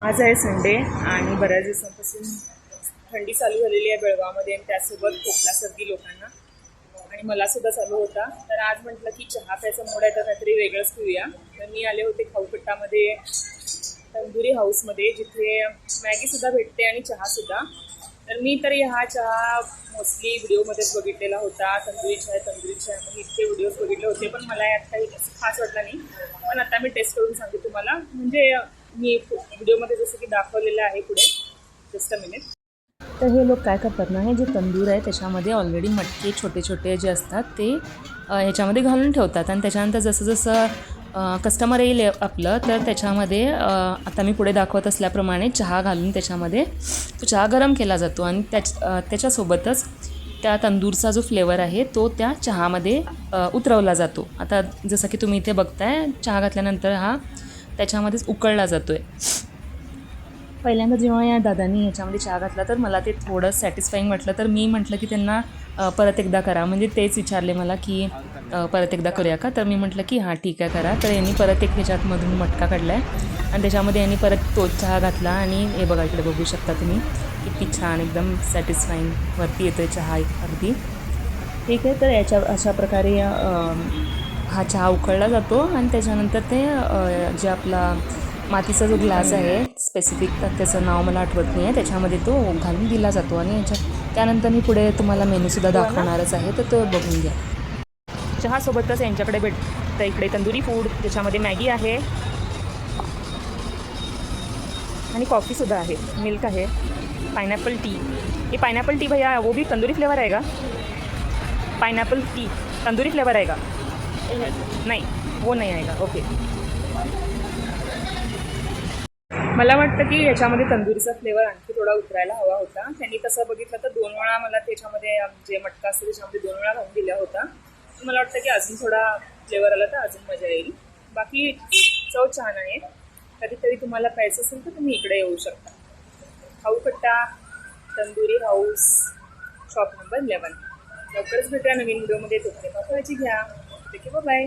आज आहे संडे आणि बऱ्याच दिवसांपासून थंडी चालू झालेली आहे बेळगावमध्ये आणि त्यासोबत खोकला सर्दी लोकांना आणि मला सुद्धा चालू होता. तर आज म्हटलं की चहा प्यायचा मूड आहे तर काहीतरी वेगळंच पिऊया. तर मी आले होते खाऊकट्टामध्ये तंदुरी हाऊसमध्ये, जिथे मॅगीसुद्धा भेटते आणि चहासुद्धा. तर मी तर ह्या चहा मोस्टली व्हिडिओमध्येच बघितलेला होता, तंदुरी चाय मग इतके व्हिडिओज बघितले होते, पण मला यात काही असं खास वाटलं नाही. पण आता मी टेस्ट करून सांगते तुम्हाला, म्हणजे मी व्हिडिओमध्ये जसं की दाखवलेलं आहे पुढे. Just a minute. तर हे लोक काय करतात ना, हे जे तंदूर आहे त्याच्यामध्ये ऑलरेडी मटके छोटे छोटे जे असतात ते ह्याच्यामध्ये घालून ठेवतात आणि त्याच्यानंतर जसं जसं कस्टमर येईल आपलं तर त्याच्यामध्ये आता मी पुढे दाखवत असल्याप्रमाणे चहा घालून त्याच्यामध्ये तो चहा गरम केला जातो आणि त्याच्यासोबतच त्या तंदूरचा जो फ्लेवर आहे तो त्या चहामध्ये उतरवला जातो. आता जसं की तुम्ही इथे बघताय, चहा घातल्यानंतर हा त्याच्यामध्येच उकळला जातो आहे. पहिल्यांदा जेव्हा या दादांनी ह्याच्यामध्ये चहा घातला तर मला ते थोडं सॅटिस्फाईंग वाटलं. तर मी म्हटलं की त्यांना परत एकदा करा, म्हणजे तेच विचारले मला की परत एकदा करूया का. तर मी म्हटलं की हां ठीक आहे करा. तर यांनी परत एक ह्याच्यातमधून मटका काढला आहे आणि त्याच्यामध्ये यांनी परत तोच चहा घातला आणि हे बघा इकडे बघू शकता तुम्ही किती छान एकदम सॅटिस्फाईंग वरती येतो आहे चहा अगदी. ठीक आहे, तर अशा प्रकारे हा चहा उकळला जातो आणि त्याच्यानंतर ते जे आपला मातीचा जो ग्लास आहे स्पेसिफिक, तर त्याचं नाव मला आठवत नाही आहे, त्याच्यामध्ये तो घालून दिला जातो आणि त्यानंतर मी पुढे तुम्हाला मेनूसुद्धा दाखवणारच आहे, तर तो बघून घ्या. चहासोबतच यांच्याकडे भेटतं इकडे तंदुरी फूड, ज्याच्यामध्ये मॅगी आहे आणि कॉफ़ीसुद्धा आहे, मिल्क आहे, पाइनएप्पल टी. ये पाइनएप्पल टी भैया वो भी तंदूरी फ्लेवर आएगा? पाइनएप्पल टी तंदूरी फ्लेवर आएगा? नहीं, वो नहीं आएगा. ओके. मला वाटतं की याच्यामध्ये तंदुरीचा फ्लेवर आणखी थोडा उतरायला हवा होता. त्यांनी तसं बघितलं तर 2 वेळा मला त्याच्यामध्ये जे मटका असतो त्याच्यामध्ये 2 वेळा घालून दिला होता. मला वाटतं की अजून थोडा फ्लेवर आला तर अजून मजा येईल. बाकी चव छान आहे. कधीतरी तुम्हाला प्यायचं असेल तर तुम्ही इकडे येऊ शकता. खाऊकट्टा तंदुरी हाऊस, शॉप नंबर 11. लवकरच भेटूया नवीन व्हिडिओमध्ये. तोपर्यंत काळजी घ्या. ठीक आहे, बाय.